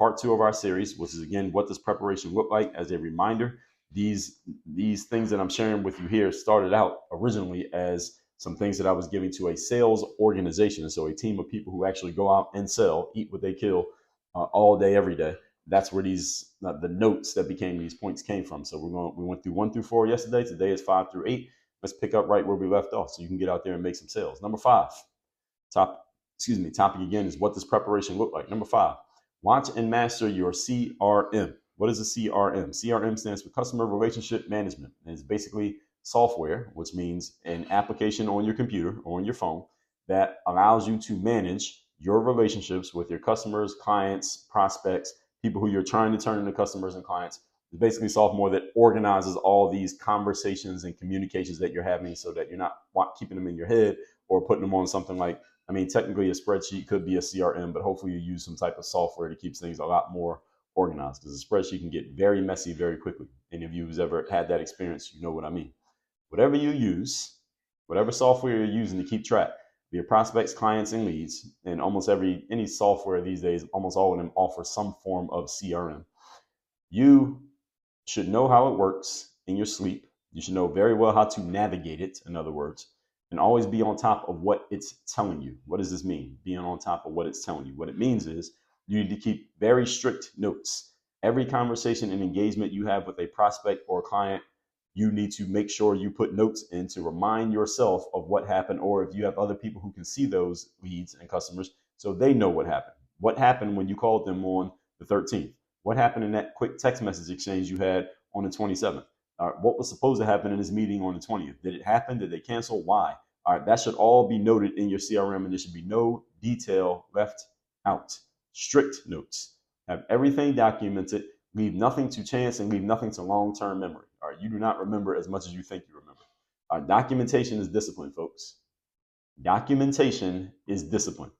part 2 of our series, which is, again, what does preparation look like? As a reminder, these things that I'm sharing with you here started out originally as some things that I was giving to a sales organization. So a team of people who actually go out and sell, eat what they kill all day, every day. That's where these the notes that became these points came from. So we went through 1 through 4 yesterday. Today is 5 through 8. Let's pick up right where we left off so you can get out there and make some sales. Number 5, topic again is, what does preparation look like? Number 5, watch and master your CRM. What is a CRM? CRM stands for Customer Relationship Management. And it's basically software, which means an application on your computer or on your phone that allows you to manage your relationships with your customers, clients, prospects, people who you're trying to turn into customers and clients. It's basically software that organizes all these conversations and communications that you're having so that you're not keeping them in your head or putting them on something like, technically a spreadsheet could be a CRM, but hopefully you use some type of software to keep things a lot more organized, because a spreadsheet can get very messy very quickly. Any of you who's ever had that experience, you know what I mean. Whatever you use, whatever software you're using to keep track of your prospects, clients, and leads, and almost any software these days, almost all of them offer some form of CRM. You should know how it works in your sleep. You should know very well how to navigate it, in other words, and always be on top of what it's telling you. What does this mean? Being on top of what it's telling you. What it means is you need to keep very strict notes. Every conversation and engagement you have with a prospect or a client, you need to make sure you put notes in to remind yourself of what happened, or if you have other people who can see those leads and customers so they know what happened. What happened when you called them on the 13th? What happened in that quick text message exchange you had on the 27th? What was supposed to happen in this meeting on the 20th? Did it happen? Did they cancel? Why? All right, that should all be noted in your CRM, and there should be no detail left out. Strict notes. Have everything documented. Leave nothing to chance and leave nothing to long-term memory. All right, you do not remember as much as you think you remember. All right, documentation is discipline, folks. Documentation is discipline.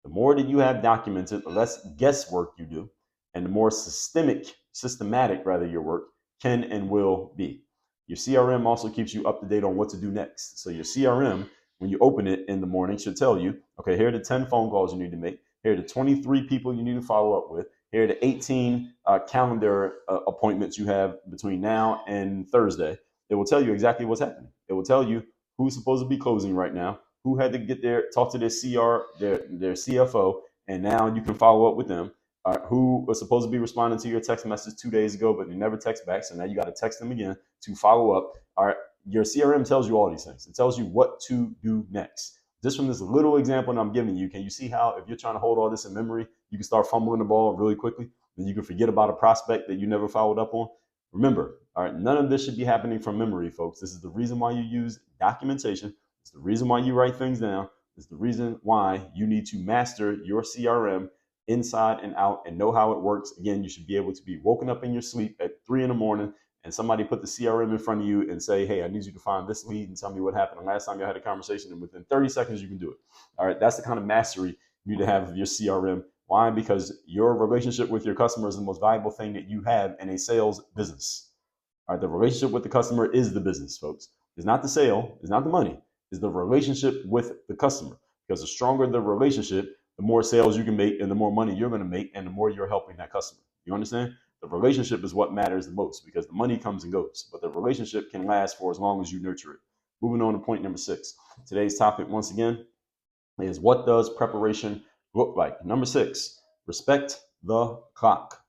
The more that you have documented, the less guesswork you do, and the more systematic your work can and will be. Your CRM also keeps you up to date on what to do next. So your CRM, when you open it in the morning, should tell you, okay, here are the 10 phone calls you need to make. Here are the 23 people you need to follow up with. Here are the 18 calendar appointments you have between now and Thursday. It will tell you exactly what's happening. It will tell you who's supposed to be closing right now, who had to get there, talk to their CFO, and now you can follow up with them. Who was supposed to be responding to your text message 2 days ago, but they never text back. So now you got to text them again to follow up. All right, your CRM tells you all these things. It tells you what to do next. Just from this little example that I'm giving you, can you see how if you're trying to hold all this in memory, you can start fumbling the ball really quickly, and you can forget about a prospect that you never followed up on? Remember, all right, none of this should be happening from memory, folks. This is the reason why you use documentation. It's the reason why you write things down. It's the reason why you need to master your CRM inside and out and know how it works. Again, you should be able to be woken up in your sleep at 3 a.m. and somebody put the CRM in front of you and say, hey, I need you to find this lead and tell me what happened the last time you had a conversation. And within 30 seconds, you can do it. All right. That's the kind of mastery you need to have of your CRM. Why? Because your relationship with your customer is the most valuable thing that you have in a sales business. All right. The relationship with the customer is the business, folks. It's not the sale. It's not the money. It's the relationship with the customer. Because the stronger the relationship, the more sales you can make and the more money you're going to make and the more you're helping that customer. You understand? The relationship is what matters the most, because the money comes and goes, but the relationship can last for as long as you nurture it. Moving on to point number 6. Today's topic, once again, is what does preparation look like? Number 6, respect the clock.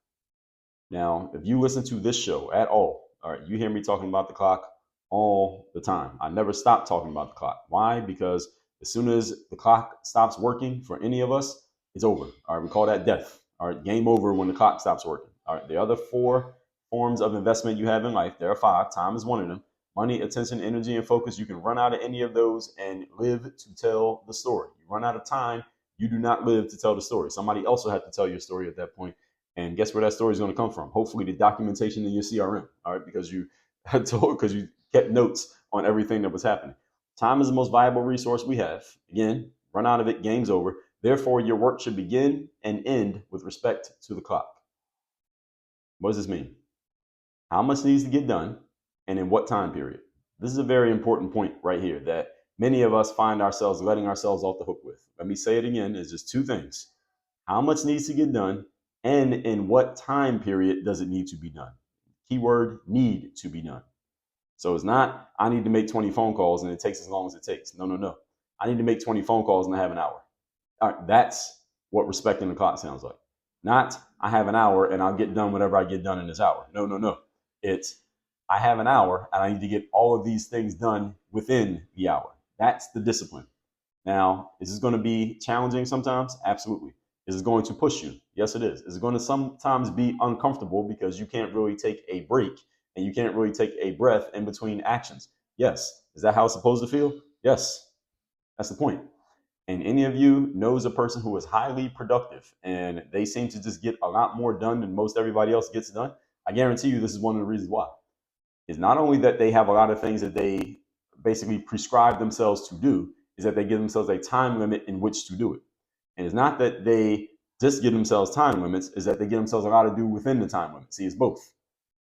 Now, if you listen to this show at all right, you hear me talking about the clock all the time. I never stop talking about the clock. Why? Because as soon as the clock stops working for any of us, it's over. All right, we call that death. All right, game over when the clock stops working. All right, the other 4 forms of investment you have in life, there are 5. Time is one of them. Money, attention, energy, and focus. You can run out of any of those and live to tell the story. You run out of time, you do not live to tell the story. Somebody else will have to tell your story at that point. And guess where that story is going to come from? Hopefully the documentation in your CRM. All right, because you kept notes on everything that was happening. Time is the most valuable resource we have. Again, run out of it, game's over. Therefore, your work should begin and end with respect to the clock. What does this mean? How much needs to get done and in what time period? This is a very important point right here that many of us find ourselves letting ourselves off the hook with. Let me say it again. It's just 2 things. How much needs to get done and in what time period does it need to be done. Keyword, need to be done. So it's not, I need to make 20 phone calls and it takes as long as it takes. No, no, no. I need to make 20 phone calls and I have an hour. All right, that's what respecting the clock sounds like. Not, I have an hour and I'll get done whatever I get done in this hour. No, no, no. It's, I have an hour and I need to get all of these things done within the hour. That's the discipline. Now, is this going to be challenging sometimes? Absolutely. Is it going to push you? Yes, it is. Is it going to sometimes be uncomfortable because you can't really take a break and you can't really take a breath in between actions? Yes. Is that how it's supposed to feel? Yes. That's the point. And any of you knows a person who is highly productive and they seem to just get a lot more done than most everybody else gets done. I guarantee you this is one of the reasons why. Is not only that they have a lot of things that they basically prescribe themselves to do, is that they give themselves a time limit in which to do it. And it's not that they just give themselves time limits, is that they give themselves a lot to do within the time limit. See, it's both.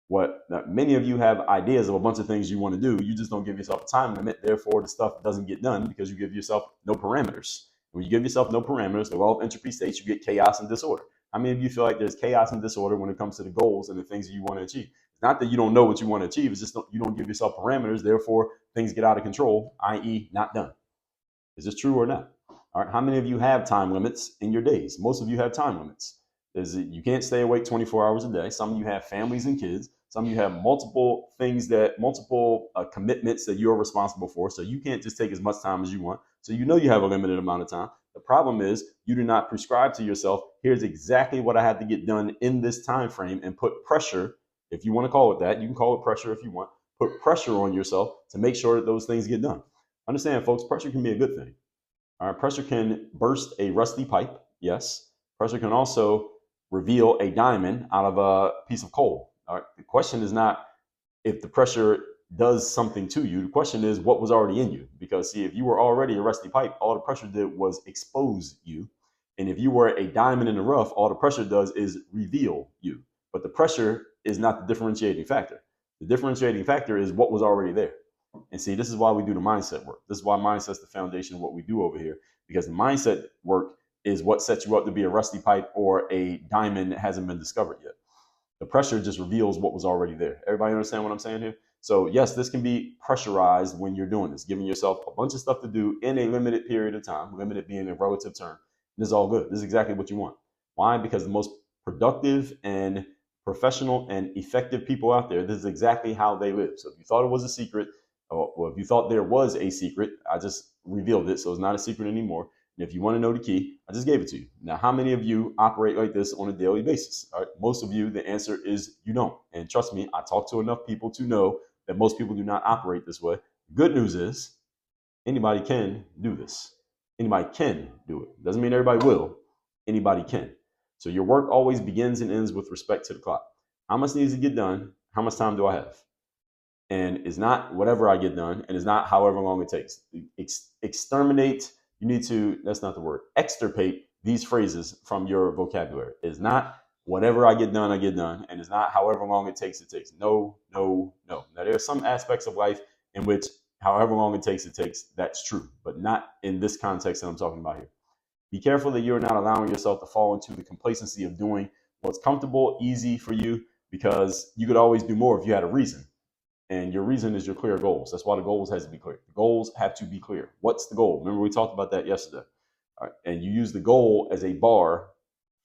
What many of you have ideas of a bunch of things you want to do, you just don't give yourself a time limit. Therefore, the stuff doesn't get done because you give yourself no parameters. When you give yourself no parameters, the law of entropy states you get chaos and disorder. How many of you feel like there's chaos and disorder when it comes to the goals and the things that you want to achieve? It's not that you don't know what you want to achieve, it's just you don't give yourself parameters. Therefore, things get out of control, i.e., not done. Is this true or not? All right. How many of you have time limits in your days? Most of you have time limits. You can't stay awake 24 hours a day. Some of you have families and kids. Some of you have multiple commitments that you're responsible for. So you can't just take as much time as you want. So you know you have a limited amount of time. The problem is you do not prescribe to yourself, here's exactly what I have to get done in this time frame, and put pressure, if you want to call it that. You can call it pressure if you want. Put pressure on yourself to make sure that those things get done. Understand, folks, pressure can be a good thing. All right, pressure can burst a rusty pipe. Yes. Pressure can also reveal a diamond out of a piece of coal. All right. The question is not if the pressure does something to you. The question is what was already in you. Because see, if you were already a rusty pipe, all the pressure did was expose you. And if you were a diamond in the rough, all the pressure does is reveal you. But the pressure is not the differentiating factor. The differentiating factor is what was already there. And see, this is why we do the mindset work. This is why mindset's the foundation of what we do over here, because the mindset work is what sets you up to be a rusty pipe or a diamond that hasn't been discovered yet. The pressure just reveals what was already there. Everybody understand what I'm saying here? So yes, this can be pressurized when you're doing this, giving yourself a bunch of stuff to do in a limited period of time, limited being a relative term. This is all good. This is exactly what you want. Why? Because the most productive and professional and effective people out there, this is exactly how they live. So if you thought it was a secret, well, if you thought there was a secret, I just revealed it. So it's not a secret anymore. And if you want to know the key, I just gave it to you. Now, how many of you operate like this on a daily basis? All right. Most of you, the answer is you don't. And trust me, I talk to enough people to know that most people do not operate this way. Good news is anybody can do this. Anybody can do it. Doesn't mean everybody will. Anybody can. So your work always begins and ends with respect to the clock. How much needs to get done? How much time do I have? And it's not whatever I get done, and it's not however long it takes. Exterminate, you need to, that's not the word, extirpate these phrases from your vocabulary. It's not whatever I get done, and it's not however long it takes, it takes. No, no, no. Now, there are some aspects of life in which however long it takes, that's true, but not in this context that I'm talking about here. Be careful that you're not allowing yourself to fall into the complacency of doing what's comfortable, easy for you, because you could always do more if you had a reason. And your reason is your clear goals. That's why the goals has to be clear. The goals have to be clear. What's the goal? Remember, we talked about that yesterday. All right. And you use the goal as a bar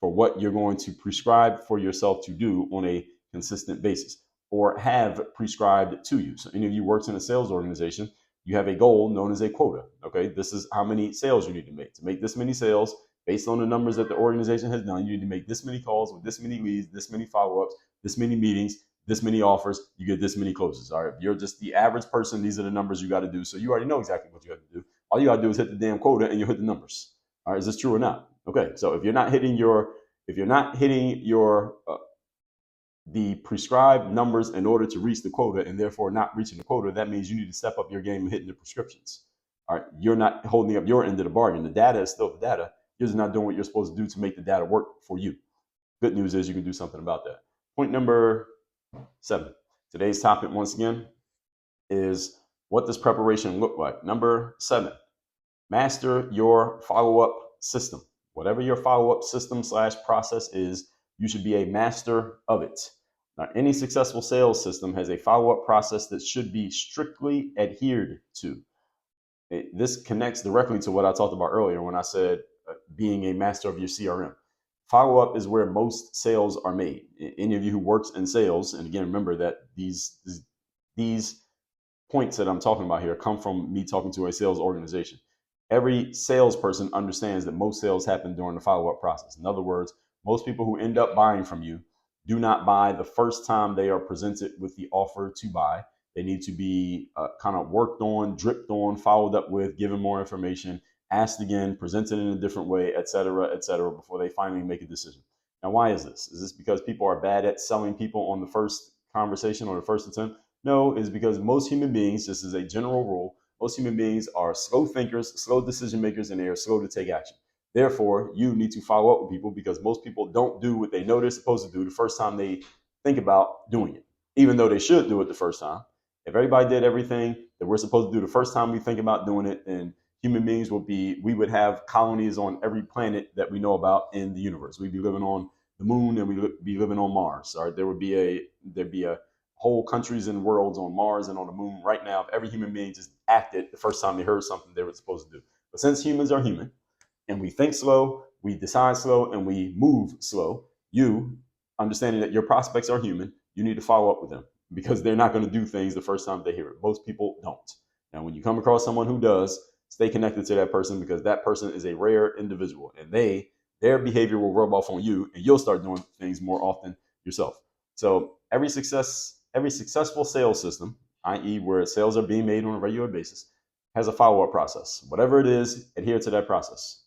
for what you're going to prescribe for yourself to do on a consistent basis or have prescribed to you. So any of you works in a sales organization, you have a goal known as a quota. Okay. This is how many sales you need to make. To make this many sales, based on the numbers that the organization has done, you need to make this many calls with this many leads, this many follow-ups, this many meetings, this many offers, you get this many closes. All right. If you're just the average person, these are the numbers you got to do. So you already know exactly what you have to do. All you got to do is hit the damn quota and you hit the numbers. All right. Is this true or not? Okay. So if you're not hitting the prescribed numbers in order to reach the quota and therefore not reaching the quota, that means you need to step up your game and hitting the prescriptions. All right. You're not holding up your end of the bargain. The data is still the data. You're just not doing what you're supposed to do to make the data work for you. Good news is you can do something about that. Point number 7. Today's topic, once again, is what does preparation look like? Number 7, master your follow-up system. Whatever your follow-up system / process is, You should be a master of it. Now, any successful sales system has a follow-up process that should be strictly adhered to. This connects directly to what I talked about earlier when I said being a master of your CRM. Follow up is where most sales are made. Any of you who works in sales, and again, remember that these points that I'm talking about here come from me talking to a sales organization. Every salesperson understands that most sales happen during the follow-up process. In other words, most people who end up buying from you do not buy the first time they are presented with the offer to buy. They need to be kind of worked on, dripped on, followed up with, given more information, asked again, presented in a different way, et cetera, before they finally make a decision. Now, why is this? Is this because people are bad at selling people on the first conversation or the first attempt? No, it's because most human beings, this is a general rule, most human beings are slow thinkers, slow decision makers, and they are slow to take action. Therefore, you need to follow up with people because most people don't do what they know they're supposed to do the first time they think about doing it, even though they should do it the first time. If everybody did everything that we're supposed to do the first time we think about doing it, then human beings we would have colonies on every planet that we know about in the universe. We'd be living on the moon and we'd be living on Mars. All right, there'd be a whole countries and worlds on Mars and on the moon right now if every human being just acted the first time they heard something they were supposed to do. But since humans are human and we think slow, we decide slow, and we move slow, you, understanding that your prospects are human, you need to follow up with them because they're not going to do things the first time they hear it. Most people don't. Now, when you come across someone who does, stay connected to that person because that person is a rare individual and their behavior will rub off on you and you'll start doing things more often yourself. So every successful sales system, i.e. where sales are being made on a regular basis, has a follow-up process. Whatever it is, adhere to that process.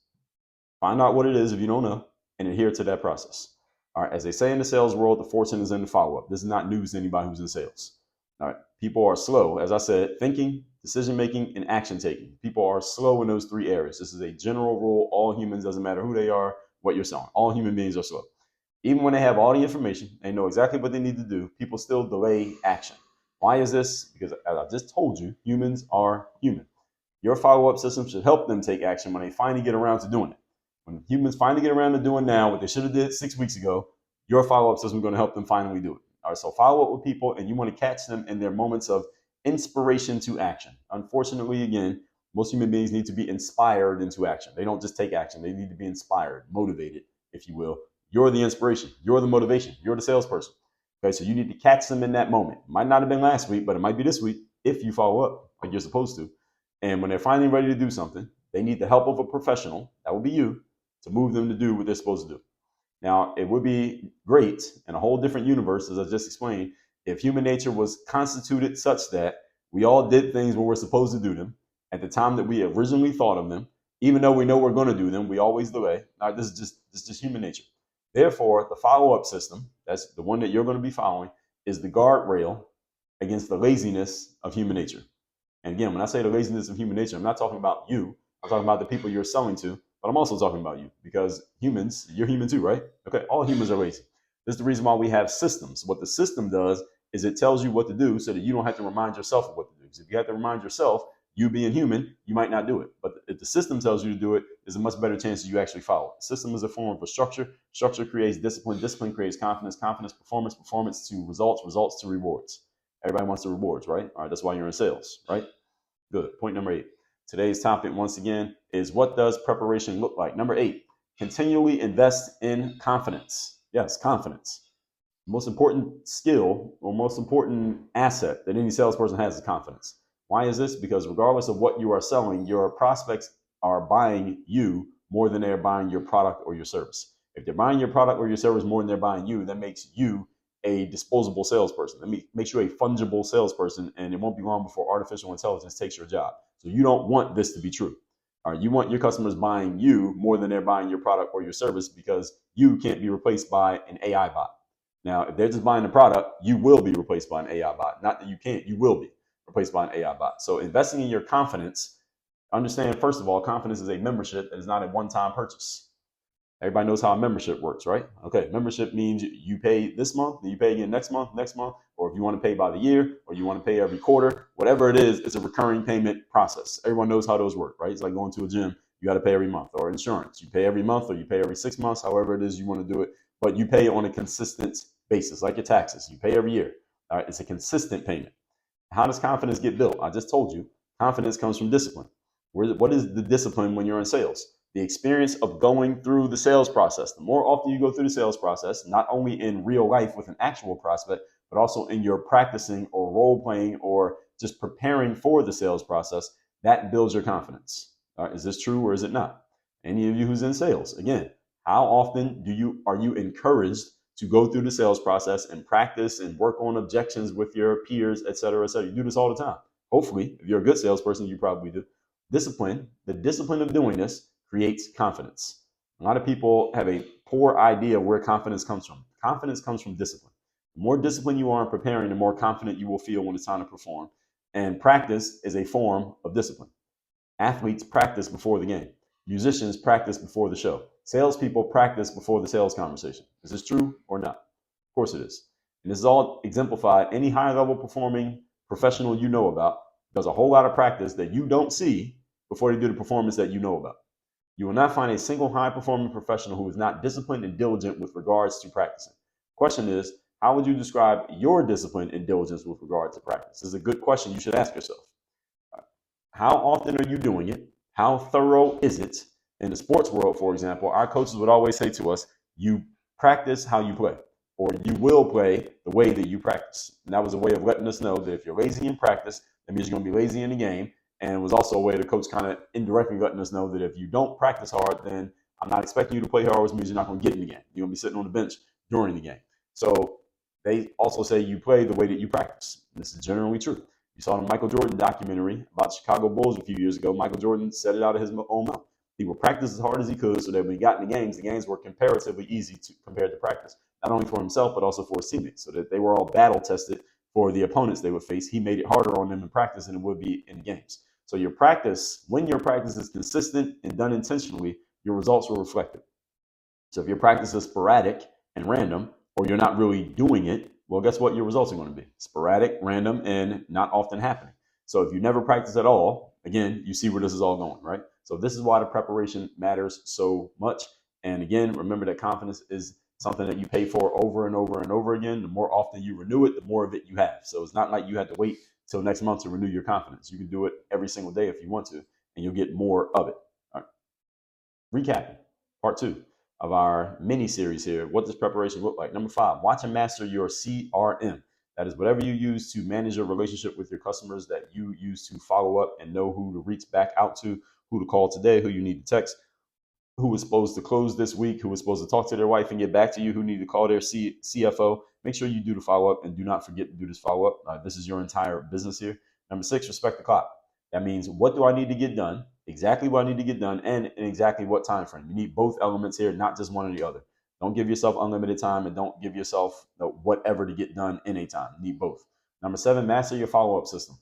Find out what it is if you don't know and adhere to that process. All right, as they say in the sales world, the fortune is in the follow-up. This is not news to anybody who's in sales. All right, people are slow, as I said, thinking, decision-making, and action-taking. People are slow in those three areas. This is a general rule. All humans, doesn't matter who they are, what you're selling. All human beings are slow. Even when they have all the information, they know exactly what they need to do, people still delay action. Why is this? Because as I just told you, humans are human. Your follow-up system should help them take action when they finally get around to doing it. When humans finally get around to doing now what they should have did 6 weeks ago, your follow-up system is going to help them finally do it. All right, so follow up with people and you want to catch them in their moments of inspiration to action. Unfortunately, again, most human beings need to be inspired into action. They don't just take action. They need to be inspired, motivated, if you will. You're the inspiration. You're the motivation. You're the salesperson. Okay, so you need to catch them in that moment. It might not have been last week, but it might be this week if you follow up like you're supposed to. And when they're finally ready to do something, they need the help of a professional, that will be you, to move them to do what they're supposed to do. Now, it would be great in a whole different universe, as I just explained, if human nature was constituted such that we all did things when we're supposed to do them at the time that we originally thought of them, even though we know we're going to do them, we always delay. All right, this is just human nature. Therefore, the follow-up system, that's the one that you're going to be following, is the guardrail against the laziness of human nature. And again, when I say the laziness of human nature, I'm not talking about you. I'm talking about the people you're selling to, but I'm also talking about you because humans, you're human too, right? Okay, all humans are lazy. This is the reason why we have systems. What the system does is it tells you what to do so that you don't have to remind yourself of what to do. Because if you have to remind yourself, you being human, you might not do it. But if the system tells you to do it, there's a much better chance that you actually follow. The system is a form of a structure. Structure creates discipline. Discipline creates confidence. Confidence, performance. Performance to results. Results to rewards. Everybody wants the rewards, right? All right, that's why you're in sales, right? Good. Point number 8. Today's topic, once again, is what does preparation look like? Number 8, continually invest in confidence. Yes, confidence. Most important skill or most important asset that any salesperson has is confidence. Why is this? Because regardless of what you are selling, your prospects are buying you more than they're buying your product or your service. If they're buying your product or your service more than they're buying you, that makes you a disposable salesperson. That makes you a fungible salesperson, and it won't be long before artificial intelligence takes your job. So you don't want this to be true. All right, you want your customers buying you more than they're buying your product or your service because you can't be replaced by an AI bot. Now, if they're just buying the product, you will be replaced by an AI bot. Not that you can't, you will be replaced by an AI bot. So investing in your confidence, understand, first of all, confidence is a membership and is not a one-time purchase. Everybody knows how a membership works, right? Okay, membership means you pay this month, then you pay again next month, or if you want to pay by the year, or you want to pay every quarter, whatever it is, it's a recurring payment process. Everyone knows how those work, right? It's like going to a gym, you got to pay every month, or insurance, you pay every month, or you pay every 6 months, however it is you want to do it. but you pay on a consistent basis, like your taxes. You pay every year. All right, it's a consistent payment. How does confidence get built? I just told you. Confidence comes from discipline. What is the discipline when you're in sales? The experience of going through the sales process. The more often you go through the sales process, not only in real life with an actual prospect, but also in your practicing or role playing or just preparing for the sales process, that builds your confidence. Is this true or is it not? Any of you who's in sales, again, how often are you encouraged to go through the sales process and practice and work on objections with your peers, et cetera, et cetera? You do this all the time. Hopefully, if you're a good salesperson, you probably do. The discipline of doing this creates confidence. A lot of people have a poor idea where confidence comes from. Confidence comes from discipline. The more disciplined you are in preparing, the more confident you will feel when it's time to perform. And practice is a form of discipline. Athletes practice before the game. Musicians practice before the show. Salespeople practice before the sales conversation. Is this true or not? Of course it is. And this is all exemplified. Any high level performing professional you know about does a whole lot of practice that you don't see before they do the performance that you know about. You will not find a single high performing professional who is not disciplined and diligent with regards to practicing. Question is, how would you describe your discipline and diligence with regard to practice? This is a good question you should ask yourself. How often are you doing it? How thorough is it? In the sports world, for example, our coaches would always say to us, you practice how you play, or you will play the way that you practice. And that was a way of letting us know that if you're lazy in practice, that means you're going to be lazy in the game. And it was also a way the coach kind of indirectly letting us know that if you don't practice hard, then I'm not expecting you to play hard, which means you're not going to get in the game. You're going to be sitting on the bench during the game. So they also say you play the way that you practice. This is generally true. You saw the Michael Jordan documentary about the Chicago Bulls a few years ago. Michael Jordan said it out of his own mouth. He would practice as hard as he could so that when he got in the games were comparatively easy compared to practice, not only for himself, but also for his teammates, so that they were all battle tested for the opponents they would face. He made it harder on them in practice than it would be in games. So your practice, when your practice is consistent and done intentionally, your results will reflect it. So if your practice is sporadic and random, or you're not really doing it, well, guess what your results are going to be? Sporadic, random, and not often happening. So if you never practice at all, again, you see where this is all going, right? So this is why the preparation matters so much. And again, remember that confidence is something that you pay for over and over and over again. The more often you renew it, the more of it you have. So it's not like you had to wait till next month to renew your confidence. You can do it every single day if you want to, and you'll get more of it. All right. Recapping, part 2 of our mini series here. What does preparation look like? Number 5, watch and master your CRM. That is whatever you use to manage your relationship with your customers, that you use to follow up and know who to reach back out to, who to call today, who you need to text, who was supposed to close this week, who was supposed to talk to their wife and get back to you, who need to call their CFO. Make sure you do the follow-up, and do not forget to do this follow-up. This is your entire business here. Number 6, respect the clock. That means, what do I need to get done, exactly what I need to get done, and in exactly what time frame. You need both elements here, not just one or the other. Don't give yourself unlimited time, and don't give yourself whatever to get done in a time. You need both. Number 7, master your follow-up system.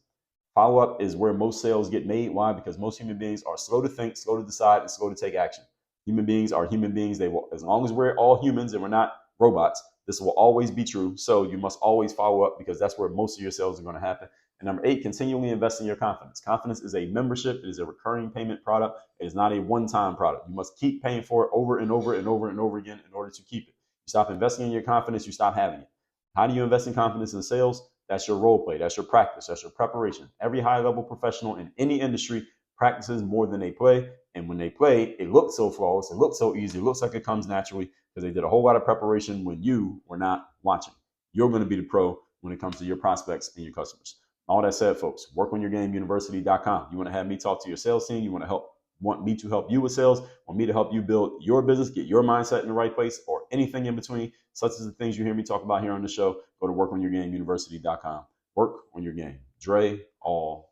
Follow-up is where most sales get made. Why? Because most human beings are slow to think, slow to decide, and slow to take action. Human beings are human beings. They will, as long as we're all humans and we're not robots, this will always be true. So you must always follow up, because that's where most of your sales are going to happen. And number 8, continually invest in your confidence. Confidence is a membership. It is a recurring payment product. It is not a one-time product. You must keep paying for it over and over and over and over again in order to keep it. You stop investing in your confidence, you stop having it. How do you invest in confidence in sales? That's your role play. That's your practice. That's your preparation. Every high-level professional in any industry practices more than they play. And when they play, it looks so flawless. It looks so easy. It looks like it comes naturally, because they did a whole lot of preparation when you were not watching. You're going to be the pro when it comes to your prospects and your customers. All that said, folks, workonyourgameuniversity.com. You want to have me talk to your sales team? You want me to help you with sales? Want me to help you build your business, get your mindset in the right place, or anything in between, such as the things you hear me talk about here on the show? Go to workonyourgameuniversity.com. Work on your game. Dre, all